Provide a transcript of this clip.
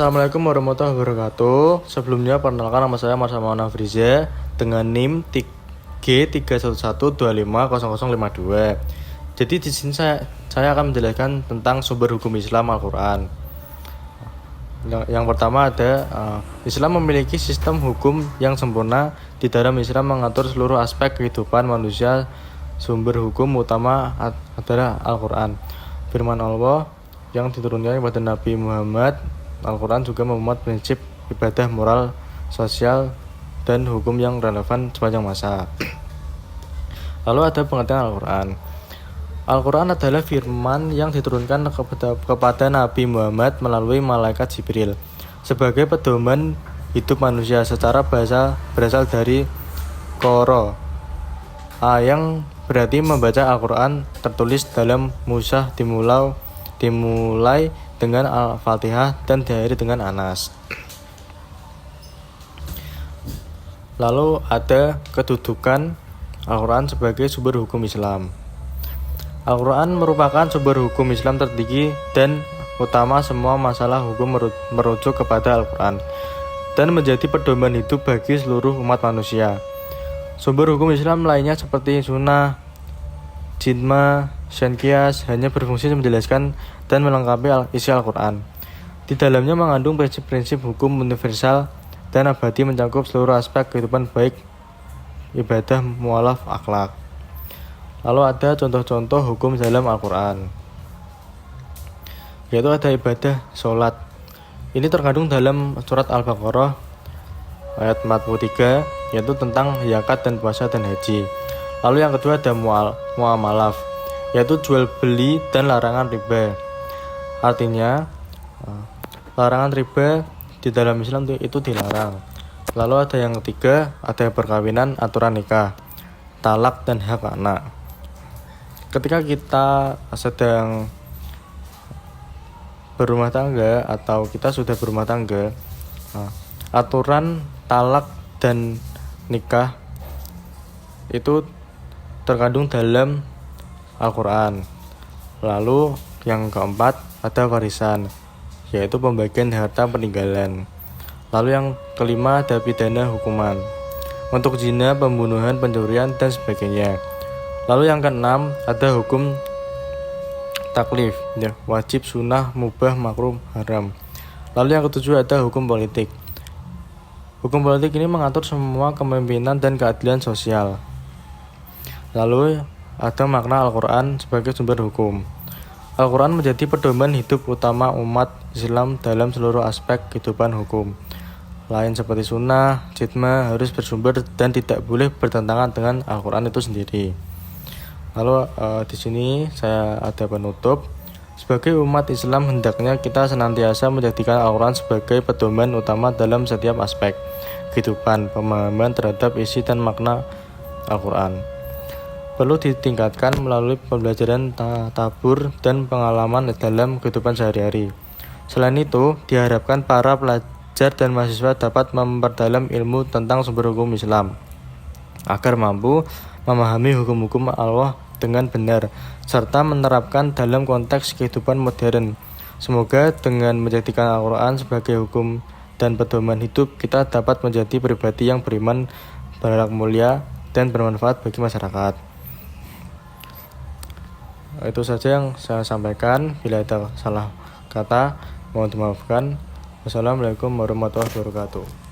Assalamualaikum warahmatullahi wabarakatuh. Sebelumnya perkenalkan nama saya Marsa Mawana Friza dengan NIM G311250052. Jadi di sini saya akan menjelaskan tentang sumber hukum Islam Al-Qur'an. Yang pertama ada Islam memiliki sistem hukum yang sempurna. Di dalam Islam mengatur seluruh aspek kehidupan manusia. Sumber hukum utama adalah Al-Qur'an. Firman Allah yang diturunkan kepada Nabi Muhammad. Al-Quran juga memuat prinsip ibadah, moral, sosial, dan hukum yang relevan sepanjang masa. Lalu ada pengertian Al-Quran. Al-Quran adalah firman yang diturunkan kepada Nabi Muhammad melalui malaikat Jibril sebagai pedoman hidup manusia. Secara bahasa berasal dari Qara yang berarti membaca Al-Quran, tertulis dalam mushaf dimulai dengan Al-Fatihah dan diakhiri dengan Anas. Lalu ada kedudukan Al-Quran sebagai sumber hukum Islam. Al-Quran merupakan sumber hukum Islam tertinggi dan utama. Semua masalah hukum merujuk kepada Al-Quran dan menjadi pedoman hidup bagi seluruh umat manusia. Sumber hukum Islam lainnya seperti sunnah, ijma, qiyas hanya berfungsi menjelaskan dan melengkapi isi Al-Quran. Di dalamnya mengandung prinsip-prinsip hukum universal dan abadi, mencakup seluruh aspek kehidupan baik ibadah, mualaf, akhlak. Lalu ada contoh-contoh hukum dalam Al-Quran, yaitu ada ibadah sholat. Ini terkandung dalam surat Al-Baqarah ayat 43, yaitu tentang zakat dan puasa dan haji. Lalu yang kedua ada muamalah, yaitu jual beli dan larangan riba. Artinya larangan riba di dalam Islam itu dilarang. Lalu ada yang ketiga, ada perkawinan, aturan nikah, talak dan hak anak. Ketika kita sedang berumah tangga atau kita sudah berumah tangga, aturan talak dan nikah itu terkandung dalam Al-Quran. Lalu yang keempat ada warisan, yaitu pembagian harta peninggalan. Lalu yang kelima ada pidana hukuman untuk zina, pembunuhan, pencurian dan sebagainya. Lalu yang keenam ada hukum taklif, wajib, sunnah, mubah, makruh, haram. Lalu yang ketujuh ada hukum politik. Hukum politik ini mengatur semua kepemimpinan dan keadilan sosial. Lalu ada makna Al-Quran sebagai sumber hukum. Al-Quran menjadi pedoman hidup utama umat Islam dalam seluruh aspek kehidupan hukum. Lain seperti sunnah, ijma harus bersumber dan tidak boleh bertentangan dengan Al-Quran itu sendiri. Lalu di sini saya ada penutup. Sebagai umat Islam hendaknya kita senantiasa menjadikan Al-Quran sebagai pedoman utama dalam setiap aspek kehidupan, pemahaman terhadap isi dan makna Al-Quran perlu ditingkatkan melalui pembelajaran tabur dan pengalaman dalam kehidupan sehari-hari. Selain itu, diharapkan para pelajar dan mahasiswa dapat memperdalam ilmu tentang sumber hukum Islam agar mampu memahami hukum-hukum Allah dengan benar serta menerapkan dalam konteks kehidupan modern. Semoga dengan menjadikan Al-Quran sebagai hukum dan pedoman hidup, kita dapat menjadi pribadi yang beriman, berakhlak mulia, dan bermanfaat bagi masyarakat. Itu saja yang saya sampaikan. Bila ada salah kata, mohon dimaafkan. Wassalamualaikum warahmatullahi wabarakatuh.